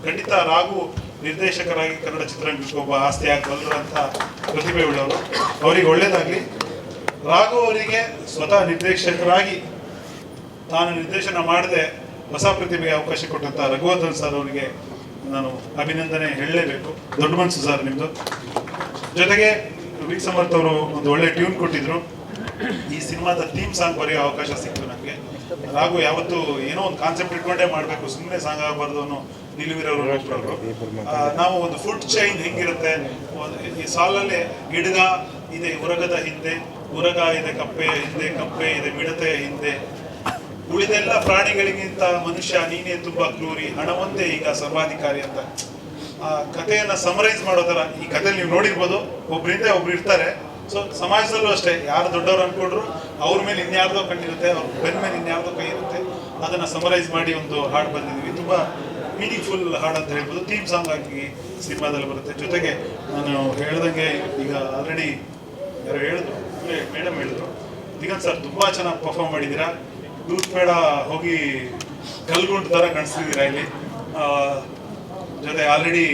ಖಂಡಿತ ರಾಘು ನಿರ್ದೇಶಕರಾಗಿ ಕನ್ನಡ ಚಿತ್ರರಂಗಕ್ಕೆ ಒಬ್ಬ ಆಸ್ತಿ ಆಗಬಲ್ಲರು ಅಂತ ಪ್ರತಿಭೆ ಉಳ್ಳವರು. ಅವರಿಗೆ ಒಳ್ಳೇದಾಗಲಿ. ರಾಘು ಅವರಿಗೆ ಸ್ವತಃ ನಿರ್ದೇಶಕರಾಗಿ ತಾನು ನಿರ್ದೇಶನ ಮಾಡದೆ ಹೊಸ ಪ್ರತಿಭೆಗೆ ಅವಕಾಶ ಕೊಟ್ಟಂತ ರಘುವರ್ಧನ್ ಸರ್ ಅವರಿಗೆ ನಾನು ಅಭಿನಂದನೆ ಹೇಳಲೇಬೇಕು. ದೊಡ್ಡ ಮನಸ್ಸು ಸರ್ ನಿಮ್ಮದು. ಜೊತೆಗೆ ವಿ ಸಮರ್ಥ ಅವರು ಒಂದು ಒಳ್ಳೆ ಟ್ಯೂನ್ ಕೊಟ್ಟಿದ್ರು. ಈ ಸಿನಿಮಾದ ಥೀಮ್ ಸಾಂಗ್ ಬರೆಯೋ ಅವಕಾಶ ಸಿಕ್ತು ನನಗೆ. ರಾಘು ಯಾವತ್ತು ಏನೋ ಒಂದು ಕಾನ್ಸೆಪ್ಟ್ ಇಟ್ಕೊಂಡೇ ಮಾಡಬೇಕು, ಸುಮ್ಮನೆ ಸಾಂಗ್ ಆಗಬಾರ್ದು ಅನ್ನೋ ನಿಲುವಿರೋರು. ನಾವು ಒಂದು ಫುಡ್ ಚೈನ್ ಹೆಂಗಿರುತ್ತೆ, ಈ ಸಾಲಲ್ಲಿ ಗಿಡಗ ಇದೆ ಉರಗದ ಹಿಂದೆ, ಉರಗ ಇದೆ ಕಪ್ಪೆಯ ಹಿಂದೆ, ಕಪ್ಪೆ ಇದೆ ಮಿಡತೆಯ ಹಿಂದೆ, ಉಳಿದೆಲ್ಲ ಪ್ರಾಣಿಗಳಿಗಿಂತ ಮನುಷ್ಯ ನೀನೇ ತುಂಬಾ ಕ್ರೂರಿ, ಹಣವಂತೆ ಈಗ ಸರ್ವಾಧಿಕಾರಿ ಅಂತ ಆ ಕಥೆಯನ್ನ ಸಮರೈಸ್ ಮಾಡೋ ತರ ಈ ಕಥೆಯಲ್ಲಿ ನೀವು ನೋಡಿರ್ಬೋದು. ಒಬ್ರಿಂದ ಒಬ್ರು ಇರ್ತಾರೆ. ಸೊ ಸಮಾಜದಲ್ಲೂ ಅಷ್ಟೇ, ಯಾರು ದೊಡ್ಡವ್ರು ಅನ್ಕೊಂಡ್ರು ಅವ್ರ ಮೇಲೆ ಇನ್ಯಾರ್ದೋ ಕಣ್ಣಿರುತ್ತೆ, ಅವ್ರ ಬೆನ್ನ ಮೇಲೆ ಇನ್ಯಾರ್ದೋ ಕೈ ಇರುತ್ತೆ. ಅದನ್ನ ಸಮರೈಸ್ ಮಾಡಿ ಒಂದು ಹಾಡು ಬಂದಿದ್ವಿ. ತುಂಬಾ ಮೀನಿಂಗ್ಫುಲ್ ಹಾಡು ಅಂತ ಹೇಳ್ಬೋದು. ಥೀಮ್ ಸಾಂಗ್ ಆಗಿ ಸಿನಿಮಾದಲ್ಲಿ ಬರುತ್ತೆ. ಜೊತೆಗೆ ನಾನು ಹೇಳ್ದಂಗೆ ಈಗ ಆಲ್ರೆಡಿ ಯಾರು ಹೇಳಿದ್ರು, ಮೇಡಮ್ ಹೇಳಿದ್ರು, ದಿಗಂತ್ ಸರ್ ತುಂಬಾ ಚೆನ್ನಾಗಿ ಪರ್ಫಾರ್ಮ್ ಮಾಡಿದ್ದೀರಾ. ದೂತ್ ಬೇಡ ಹೋಗಿ ಕಲ್ಗುಂಡ್ ತರ ಕಾಣಿಸ್ತಿದ್ದೀರಾ ಇಲ್ಲಿ. ಜೊತೆ ಆಲ್ರೆಡಿ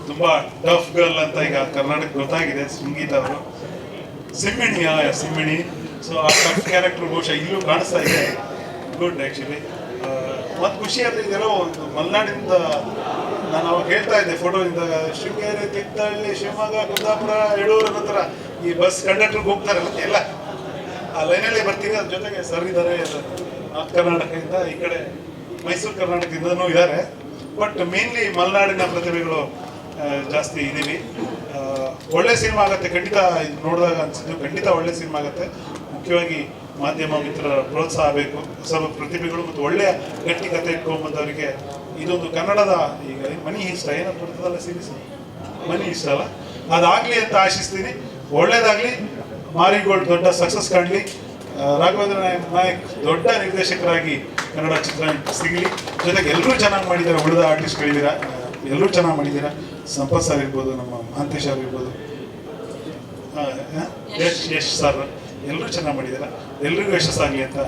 ತುಂಬಾ ಟಫ್ ಗರ್ಲ್ ಅಂತ ಈಗ ಕರ್ನಾಟಕ ಗೊತ್ತಾಗಿದೆ ಸಂಗೀತ ಅವರು. ಸಿಮ್ಮಿಣಿ. ಸೊ ಆ ಟಫ್ ಕ್ಯಾರೆಕ್ಟರ್ ಬಹುಶಃ ಇಲ್ಲೂ ಕಾಣಿಸ್ತಾ ಇದೆ. Good actually. ಮತ್ತು ಖುಷಿ ಆದರೆ ಇದೆಲ್ಲೋ ಒಂದು ಮಲೆನಾಡಿಂದ ನಾನು ಅವಾಗ ಹೇಳ್ತಾ ಇದ್ದೆ ಫೋಟೋದಿಂದ, ಶೃಂಗೇರಿ, ತೀರ್ಥಹಳ್ಳಿ, ಶಿವಮೊಗ್ಗ, ಕುಂದಾಪುರ, ಯಡೂರು ನಂತರ ಈ ಬಸ್ ಕಂಡಕ್ಟರ್ಗೆ ಹೋಗ್ತಾರಲ್ಲ ಎಲ್ಲ ಆ ಲೈನಲ್ಲೇ ಬರ್ತೀವಿ. ಅದ್ರ ಜೊತೆಗೆ ಸರ್ ಇದ್ದಾರೆ ನಾರ್ತ್ ಕರ್ನಾಟಕದಿಂದ, ಈ ಕಡೆ ಮೈಸೂರು ಕರ್ನಾಟಕದಿಂದನೂ ಇದ್ದಾರೆ. ಬಟ್ ಮೇನ್ಲಿ ಮಲೆನಾಡಿನ ಪ್ರತಿಭೆಗಳು ಜಾಸ್ತಿ ಇದ್ದೀವಿ. ಒಳ್ಳೆ ಸಿನಿಮಾ ಆಗುತ್ತೆ ಖಂಡಿತ. ಇದು ನೋಡಿದಾಗ ಅನ್ಸಿದ್ದು ಖಂಡಿತ ಒಳ್ಳೆ ಸಿನಿಮಾ ಆಗುತ್ತೆ. ಮುಖ್ಯವಾಗಿ ಮಾಧ್ಯಮ ಮಿತ್ರರ ಪ್ರೋತ್ಸಾಹ ಬೇಕು. ಹೊಸ ಪ್ರತಿಭೆಗಳು ಮತ್ತು ಒಳ್ಳೆಯ ಗಟ್ಟಿ ಕಥೆ ಇಟ್ಕೊಂಡ್ಬಂದವರಿಗೆ ಇದೊಂದು ಕನ್ನಡದ ಈಗ ಮನಿ ಇಷ್ಟ ಏನೋ ಬರ್ತದಲ್ಲ ಸೀರೀಸ್, ಮನಿ ಇಷ್ಟ ಅಲ್ಲ, ಅದಾಗಲಿ ಅಂತ ಆಶಿಸ್ತೀನಿ. ಒಳ್ಳೇದಾಗಲಿ. ಮಾರಿಗೋಲ್ಡ್ ದೊಡ್ಡ ಸಕ್ಸಸ್ ಕಾಣಲಿ. ರಾಘವೇಂದ್ರ ನಾಯಕ್ ದೊಡ್ಡ ನಿರ್ದೇಶಕರಾಗಿ ಕನ್ನಡ ಚಿತ್ರರಂಗ ಸಿಗಲಿ. ಜೊತೆಗೆ ಎಲ್ಲರೂ ಚೆನ್ನಾಗಿ ಮಾಡಿದ್ದಾರೆ. ಉಳಿದ ಆರ್ಟಿಸ್ಟ್ಗಳಿದ್ದೀರಾ, ಎಲ್ಲರೂ ಚೆನ್ನಾಗಿ ಮಾಡಿದ್ದೀರಾ. ಸಂಪತ್ ಸರ್ ಇರ್ಬೋದು, ನಮ್ಮ ಮಹಾಂತೇಶ್ ಅವ್ರು ಇರ್ಬೋದು, ಯಶ್ ಸರ್, ಎಲ್ಲರೂ ಚೆನ್ನಾಗಿ ಮಾಡಿದ್ದೀರಾ. ಎಲ್ರಿಗೂ ಯಶಸ್ಸಾಗಲಿ ಅಂತ